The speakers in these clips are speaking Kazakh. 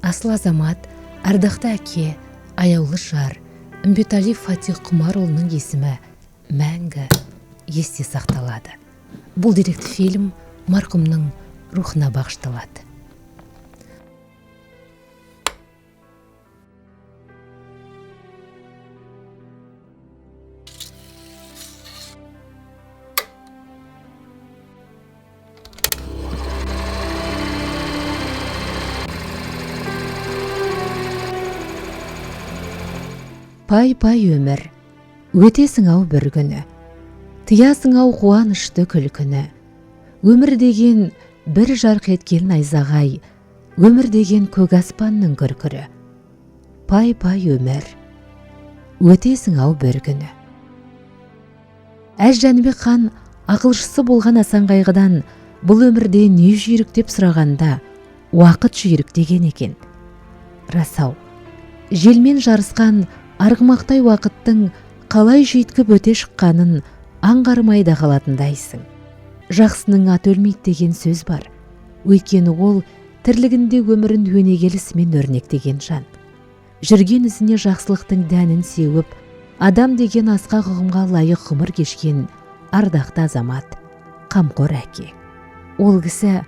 Асыл азамат, ардақты әке, аяулы жар, Үмбетәли Фатих Құмарұлының есімі мәңгі есте сақталады. Бұл деректі фильм марқұмның рухына бағышталады. Пай-пай өмір, өтесің-ау бір күні, тиясың-ау қуанышты күлкіні. Өмір деген бір жарқ еткен найзағай, өмір деген көк аспанның күркірі. Пай-пай өмір, өтесің-ау бір күні. Әз Жәнібек хан ақылшысы болған Асан қайғыдан бұл өмірде не жүйрік деп сұрағанда, уақыт жүйрік деген екен. Расау, желмен жарысқан арғымақтай уақыттың қалай жүйткіп өте шыққанын аңғармайда қалатындайсың. Жақсының аты өлмейді деген сөз бар. Өйткені ол тірлігінде өмірін өнегелісімен өрнектеген жан. Жүрген ізіне жақсылықтың дәнін сеуіп, адам деген асқақ ұғымға лайық ғұмыр кешкен ардақты азамат, қамқор әке. Ол кісі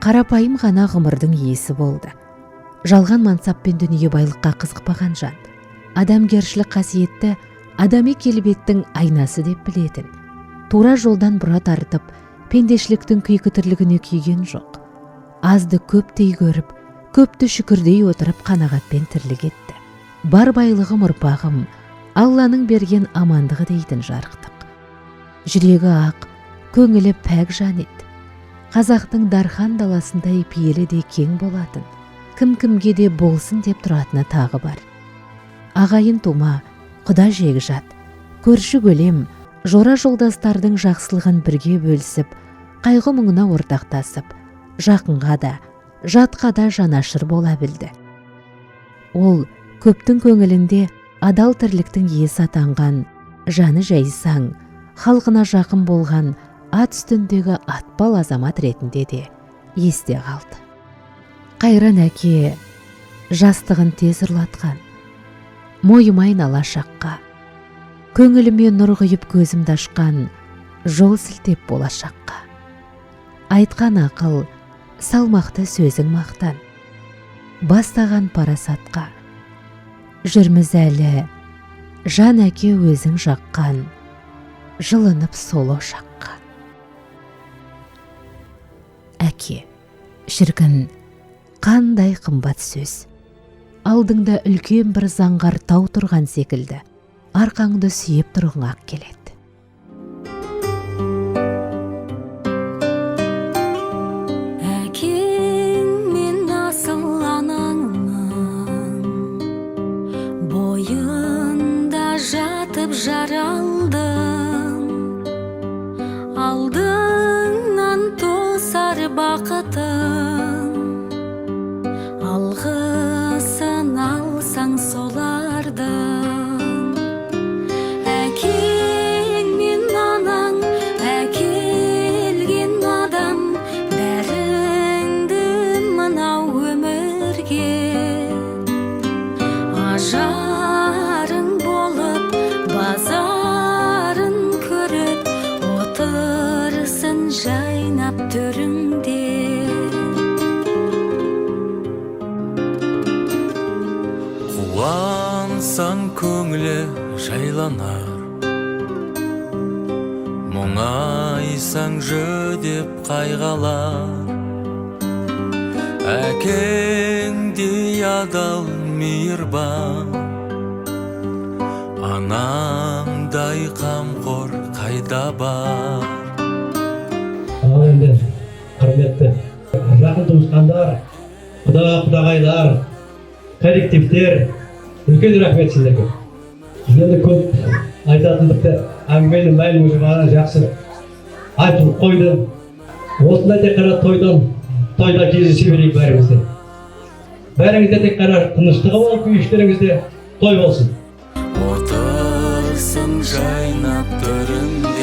қарапайым ғана ғұмырдың иесі болды. Жалған мансап пен дүние байлыққа қызықпаған жан. Адамгершілік қасиетті адами келбеттің айнасы деп білетін. Тура жолдан бұра тартып, пендешіліктің күйкі тірлігіне күйген жоқ. Азды көптей көріп, көпті шүкірдей отырып қанағатпен тірлік етті. Бар байлығым ұрпағым, Алланың берген амандығы дейтін жарықтық. Жүрегі ақ, көңілі пәк жан еді. Қазақтың дархан даласындай пейілі де кең болатын. Кім-кімге де болсын деп тұратыны тағы бар. Ағайын тума, құда жегі жат, көрші көлем, жора жолдастардың жақсылығын бірге бөлісіп, қайғы мұңына ортақтасып, жақынға да, жатқа да жанашыр бола білді. Ол көптің көңілінде адал тірліктің иесі атанған, жаны жайсаң, халқына жақын болған ат үстіндегі атпал азамат ретінде де есте қалды. Қайран әке жастығын тез ұрлатқан, мойымайын ала шаққа, көңіліме нұр құйып көзімді ашқан, жол сілтеп болашаққа. Айтқан ақыл, салмақты сөзің мақтан, бастаған парасатқа. Жүрміз әлі, жан әке өзің жаққан, жылынып сол ошаққа. Әке, шіркін, қандай қымбат сөз. Алдыңда үлкен бір заңғар тау тұрған секілді, арқаңды сүйеп тұрғың ақ келеді. Әкең мен асыл анаңның бойында жатып жаралдың, алдыңнан тосар бақытың, алғысын алсаң солардың. Әкең мен анаң әкелген адам, бәріңді мынау өмірге ажарың болып, базарын көріп, отырсын жайнап төріңде. Қуансаң көңілі жайланар, мұңайсаң жүдеп қайғалар. Әкеңдей адал мейірбан, анаңдай қамқор қайда бар. Енді құрметті жақын туысқандар, құдағайлар, коллективтер, үлкен рахмет сіздерге. Сіздерді көп айтатындықты әңгіменің мәлімі жұмағына жақсы айтып қойды. Осындай тек қана тойда кездесе берейік бәрімізде. Бәріңізде тек қана тыныштығы болып, күйіштеріңізде той болсын. Отырсын жайнап төрінде.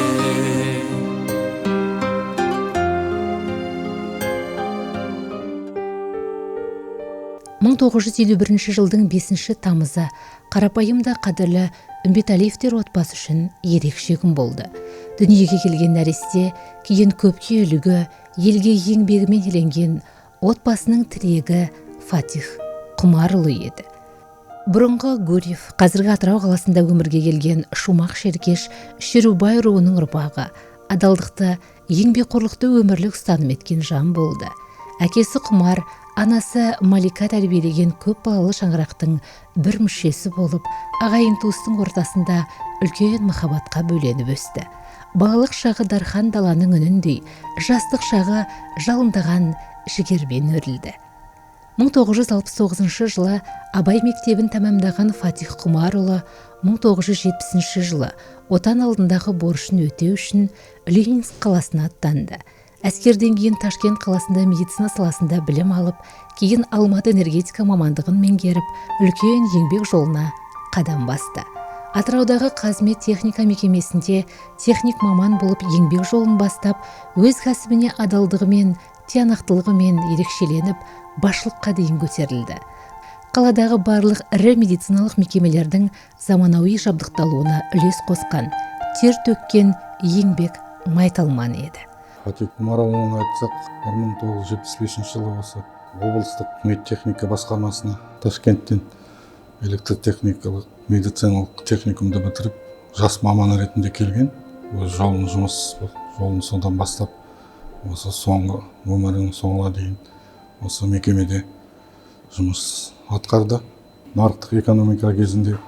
1951 жылдың 5 тамызы қарапайым да қадірлі Үмбетәлиевтер отбасы үшін ерекше күн болды. Дүниеге келген нәресте кейін көпке үлгі, елге еңбегімен еленген отбасының тірегі Фатих Құмарұлы еді. Бұрынғы Гурьев, қазіргі Атырау қаласында өмірге келген Шумақ Шеркеш Шерубай руының ұрпағы, адалдықты, еңбекқорлықты өмірлік ұстаным еткен жан болды. Әкесі Құмар, анасы Малика тәрбиелеген көп балалы шаңырақтың бір мүшесі болып, ағайын туыстың ортасында үлкен махаббатқа бөленіп өсті. Балалық шағы дархан даланың үніндей, жастық шағы жалындаған жігермен өрілді. 1969 жылы Абай мектебін тәмамдаған Фатих Құмарұлы 1970 жылы отан алдындағы борышын өтеу үшін Ленинск қаласына аттанды. Әскерден кейін Ташкент қаласында медицина саласында білім алып, кейін Алматы энергетика мамандығын меңгеріп, үлкен еңбек жолына қадам басты. Атыраудағы Қазмет техника мекемесінде техник маман болып еңбек жолын бастап, өз кәсібіне адалдығымен, тиянақтылығымен ерекшеленіп, басшылыққа дейін көтерілді. Қаладағы барлық ірі медициналық мекемелердің заманауи жабдықталуына үлес қосқан, тер төккен еңбек майталман еді. Фатих Құмарұлын айтсақ, 1975 жылы осы облыстық медтехника басқармасына Ташкенттен электротехникалық медициналық техникумды бітіріп, жас маман ретінде келген. Өз жұмыс жолын содан бастап, осы соңғы өмірінің соңына дейін осы мекемеде жұмыс атқарды. Нарықтық экономика кезінде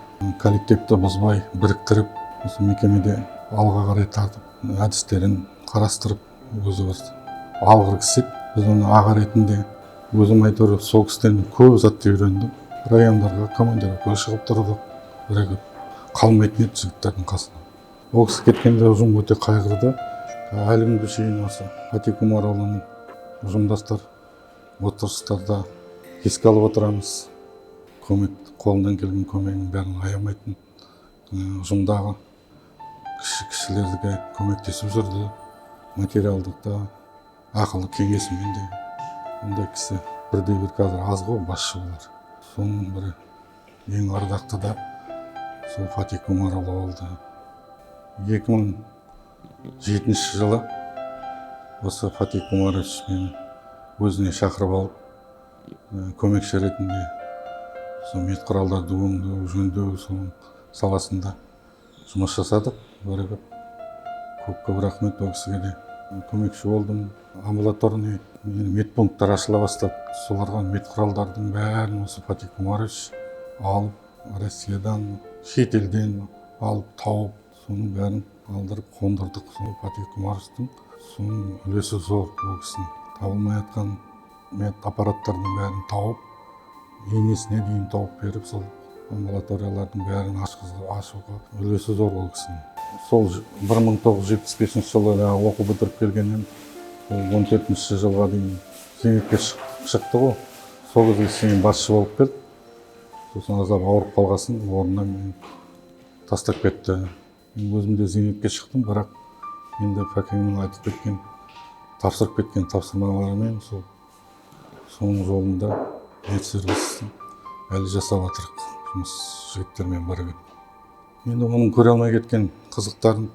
коллективті бұзбай біріктіріп, осы мекемеде алға қарай тартып, әдістерін қарастырып, өзі бір алғыр кісі. Біз оны аға ретінде өзім айтып, сол кісіден көп затты үйрендім. Райондарға, командировкаға шығып тұрдық, бірігіп қалмайтын еді жігіттердің қасынан. Ол кісі кеткенде ұжым өте қайғырды. Әлі күнге шейін осы Фатих Құмарұлының ұжымдастар отырыстарда еске алып отырамыз. Қолынан келген көмегін бәрін аямайтын, ұжымдағы кішілерге көмектесіп жүрді. Материалдықта, ақылы кеңесімен де. Ондай кісі бірде-бір қазір аз ғой, басшы болар. Соның бірі ең ардақты да сол Фатих Құмарұлы болды. 2007 жылы осы Фатих Құмарұлы мені өзіне шақырып алып, көмекші ретінде сол мед құралдарды өңдеу, жөндеу соның саласында жұмыс жасадық. Бірігіп көп рахмет ол кісіге де. Көмекші болдым. Амбулаторный медпункттар ашыла бастады. Соларға мед құралдардың бәрін осы Фатих Құмарұлы алып, Россиядан, шетелден алып, тауып, соның бәрін алдырып қондырдық. Фатих Құмарұлының соның үлесі зор. Ол кісінің табылмай жатқан мед аппараттардың бәрін тауып, енесіне дейін тауып беріп, сол амбулаториялардың бәрін ашуға үлесі зор ол кісінің. Сол 1975 жылы оқу бітіріп келгеннен 14 жылға дейін зейнетке шықты ғой. Сол кезде кейін басшы болып келді. Сосын азап ауырып қалғасын, орнына мен тастап кетті. Мен өзім де зейнетке шықтым, бірақ енді Фәкеңнің айтып кеткен, тапсырып кеткен тапсырмаларымен соның жолында медсервистің әлі жасап жатырық, жұмыс жігіттермен бірігіп. Енді оның көре алмай кеткен қызықтарын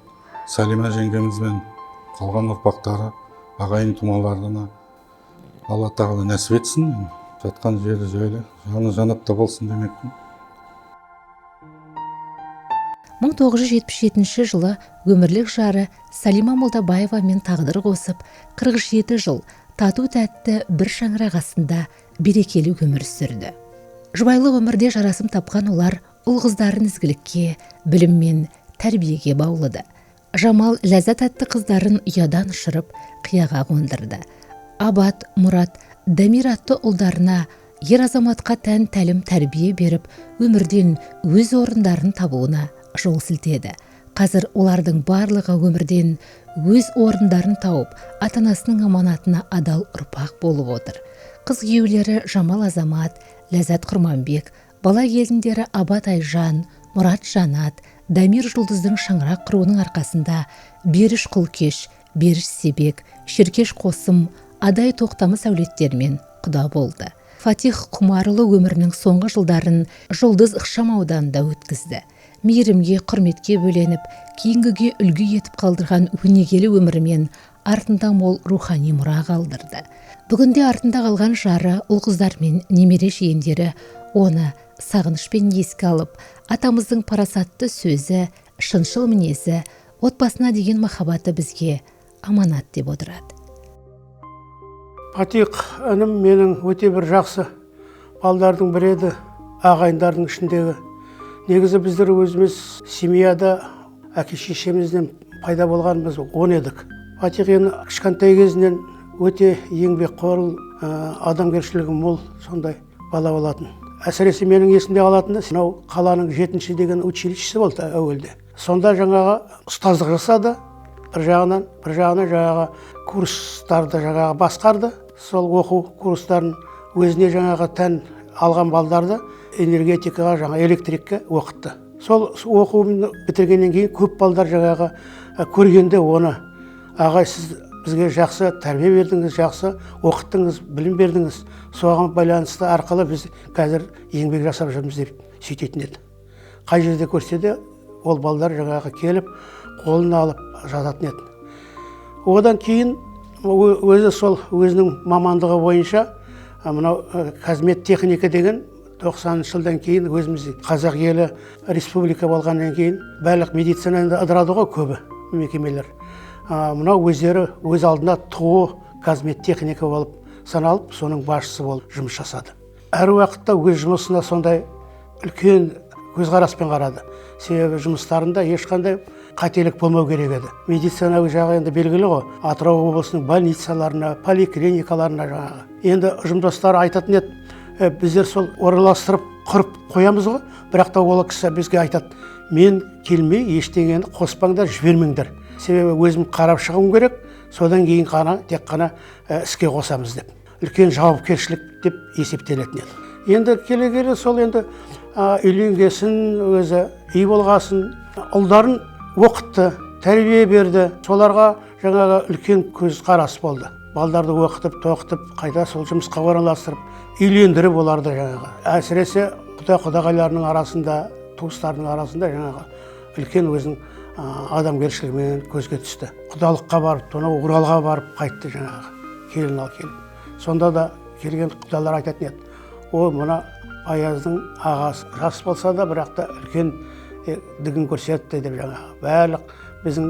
Сәлима жеңгемізбен қалған ұрпақтары, ағайын тумаларына Алла тағала нәсіп етсін. Жатқан жері жайлы, жаны жанатта болсын демекпін. 1977 жылы өмірлік жары Салима Молдабаева мен тағдыр қосып, 47 жыл тату-тәтті бір шаңырақ астында берекелі өмір сүрді. Жұбайлы өмірде жарасым тапқан олар ұл-қыздарын ізгілікке, білім мен тәрбиеге баулыды. Жамал ләззат атты қыздарын ұядан ұшырып, қияға қондырды. Абат, Мұрат, Дамир атты ұлдарына ер азаматқа тән тәлім тәрбие беріп, өмірден өз орындарын табуына жол сілтеді. Қазір олардың барлығы өмірден өз орындарын тауып, ата-анасының аманатына адал ұрпақ болып отыр. Қыз күйеулері Жамал Азамат, Ләззат Құрманбек, бала келіндері Абат Айжан, Мұрат Жанат, Дамир Жұлдыздың шаңырақ құруының арқасында Беріш Құлкеш, Беріш Себек, Шеркеш Қосым, Адай Тоқтамыс әулеттермен құда болды. Фатих Құмарұлы өмірінің соңғы жылдарын Жұлдыз ықшам ауданында өткізді. Мейірімге, құрметке бөленіп, кейінгіге үлгі етіп қалдырған өнегелі өмірімен артында мол рухани мұра қалдырды. Бүгінде артында қалған жары, ұл-қыздар мен немере жиендері оны сағынышпен еске алып, атамыздың парасатты сөзі, шыншыл мінезі, отбасына деген махаббаты бізге аманат деп отырады. Фатих інім менің өте бір жақсы балдардың бірі еді, ағайындардың ішіндегі. Негізі біздер өзіміз семьяда әке шешемізден пайда болғанымыз 10 едік. Фатих енді кішкентай кезінен өте еңбекқор, адамгершілігі мол сондай бала болатын. Әсіресе менің есімде қалатыны, мынау қаланың 7-ші деген училищесі болды әуелде. Сонда жаңағы ұстаздық жасады, бір жағынан жаңағы курстарды жаңағы басқарды. Сол оқу курстарын өзіне жаңағы тән алған балдарды энергетикаға, жаңа электрикке оқытты. Сол оқуын бітіргеннен кейін көп балдар жаңағы көргенде оны: ағай, сіз бізге жақсы тәрбие бердіңіз, жақсы оқыттыңыз, білім бердіңіз, соған байланысты арқылы біз қазір еңбек жасап жүрміз деп сөйтетін еді. Қай жерде көрсе де ол балдар жаңағы келіп қолын алып жазатын еді. Одан кейін өзі сол өзінің мамандығы бойынша мынау қазмет техника деген 90 жылдан кейін өзіміз қазақ елі республика болғаннан кейін барлық медицинада ыдырады ғой көбі мекемелер. Мынау өздері өз алдына ТО қазмет техника болып саналып, соның басшысы болып жұмыс жасады. Әр уақытта өз жұмысына сондай үлкен көзқараспен қарады. Себебі жұмыстарында ешқандай қателік болмау керек еді. Медициналық жағы енді белгілі ғой. Атырау облысының больницаларына, поликлиникаларына жаңағы. Енді ұжымдастары айтатын еді, біздер сол орналастырып құрып қоямыз ғой, бірақ та ол кісі бізге айтады: мен келмей ештеңені қоспаңдар, жібермеңдер. Себебі өзім қарап шығуым керек, содан кейін тек қана іске қосамыз деп. Үлкен жауапкершілік деп есептелетін еді. Енді келе сол енді үйленгесін, өзі үй болғасын, ұлдарын оқытты, тәрбие берді. Соларға жаңағы үлкен көзқарас болды. Балдарды оқытып, тоқытып, қайта сол жұмысқа орналастырып, үйлендіріп оларды жаңағы. Әсіресе құдағайларының арасында, туыстарының арасында жаңағы үлкен өзінің адамгершілігімен көзге түсті. Құдалыққа барып, Оралға барып қайтты жаңағы, келін ал келіп. Сонда да келген құдалар айтатын еді: о, мына Аяздың ағасы жас болса да, бірақ та үлкен дігін көрсетті деп жаңағы. Барлық біздің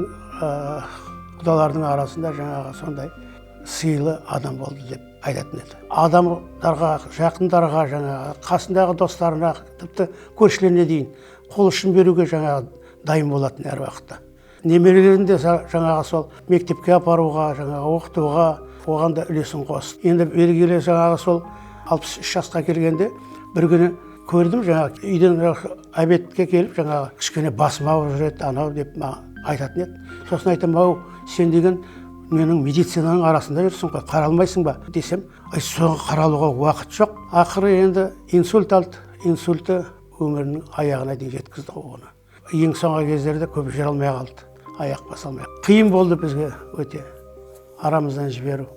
құдалардың арасында жаңағы сондай сыйлы адам болды деп айтатын еді. Адамдарға, жақындарға, жаңағы қасындағы достарына, тіпті көршілеріне дейін қол ұшын беруге жаңағы дайын болатын әр уақытта. Немерелерін де жаңағы сол мектепке апаруға, жаңағы оқытуға, оған да үлесін қосты. Енді белгілі жаңағы сол 63 жасқа келгенде бір күні көрдім, жаңағы үйден обедке келіп, жаңағы кішкене басым ауырып жүреді, анау деп айтатын еді. Сосын айтам: ау, сен деген менің медицинаның арасында жүрсің ғой, қаралмайсың ба десем, соған қаралуға уақыт жоқ. Ақыры енді инсульт алды. Инсульті өмірінің аяғына дейін жеткізді оны. Ең соңғы кездерде көп жүре алмай қалды, аяқ баса алмай. Қиын болды бізге өте арамыздан жіберу.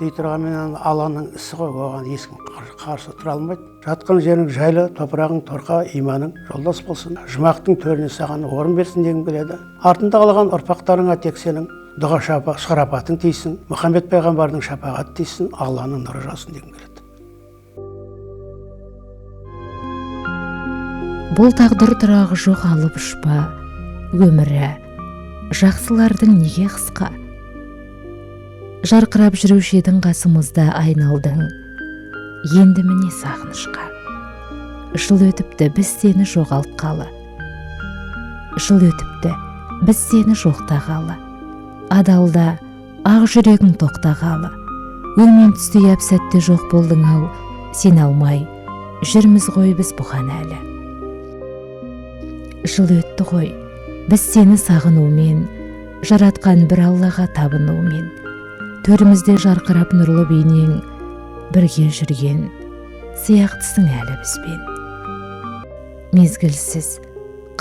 Дей тұрғанмен Алланың ісі ғой, оған ешкім қарсы тұра алмайды. Жатқан жерің жайлы, топырағың торқа, иманың жолдас болсын. Жұмақтың төріне саған орын берсін дегім келеді. Артында қалған ұрпақтарыңа тек сенің дұға шарапатың тисін, Мұхаммед пайғамбардың шапағаты тисін, Алланың нұры жаусын дегім келеді. Бұл тағдыр тұрағы жоқ алып ұшпа, өмірі жақсылардың неге қысқа? Жарқырап жүруші едің қасымызда айналдың, енді міне сағынышқа. Жыл өтіпті, біз сені жоғалтқалы. Жыл өтіпті, біз сені жоқтағалы. Адалда ақ жүрегің тоқтағалы. Өлмен түсті яп сәтте жоқ болдың ау, сен алмай жүрміз ғой біз бұған әлі. Жыл өтті ғой, біз сені сағынумен, жаратқан бір Аллаға табынумен. Төрімізде жарқырап нұрлы бейнең, бірге жүрген сияқтысың әлі бізбен. Мезгілсіз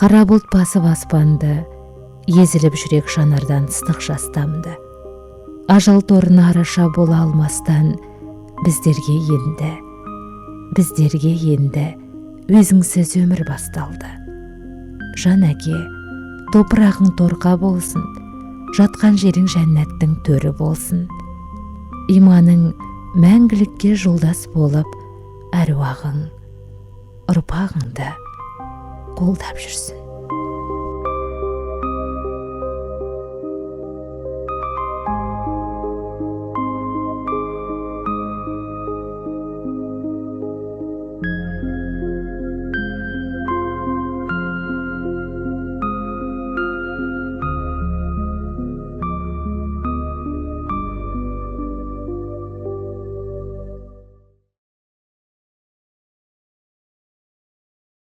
қара бұлт басып аспанды, езіліп жүрек жанардан ыстық жастамды. Ажал торына араша бола алмастан, біздерге енді біздерге енді өзіңсіз өмір басталды. Жан әке, топырағың торқа болсын, жатқан жерің жәннаттың төрі болсын. Иманың мәңгілікке жолдас болып, әруағың, ұрпағыңды қолдап жүрсін.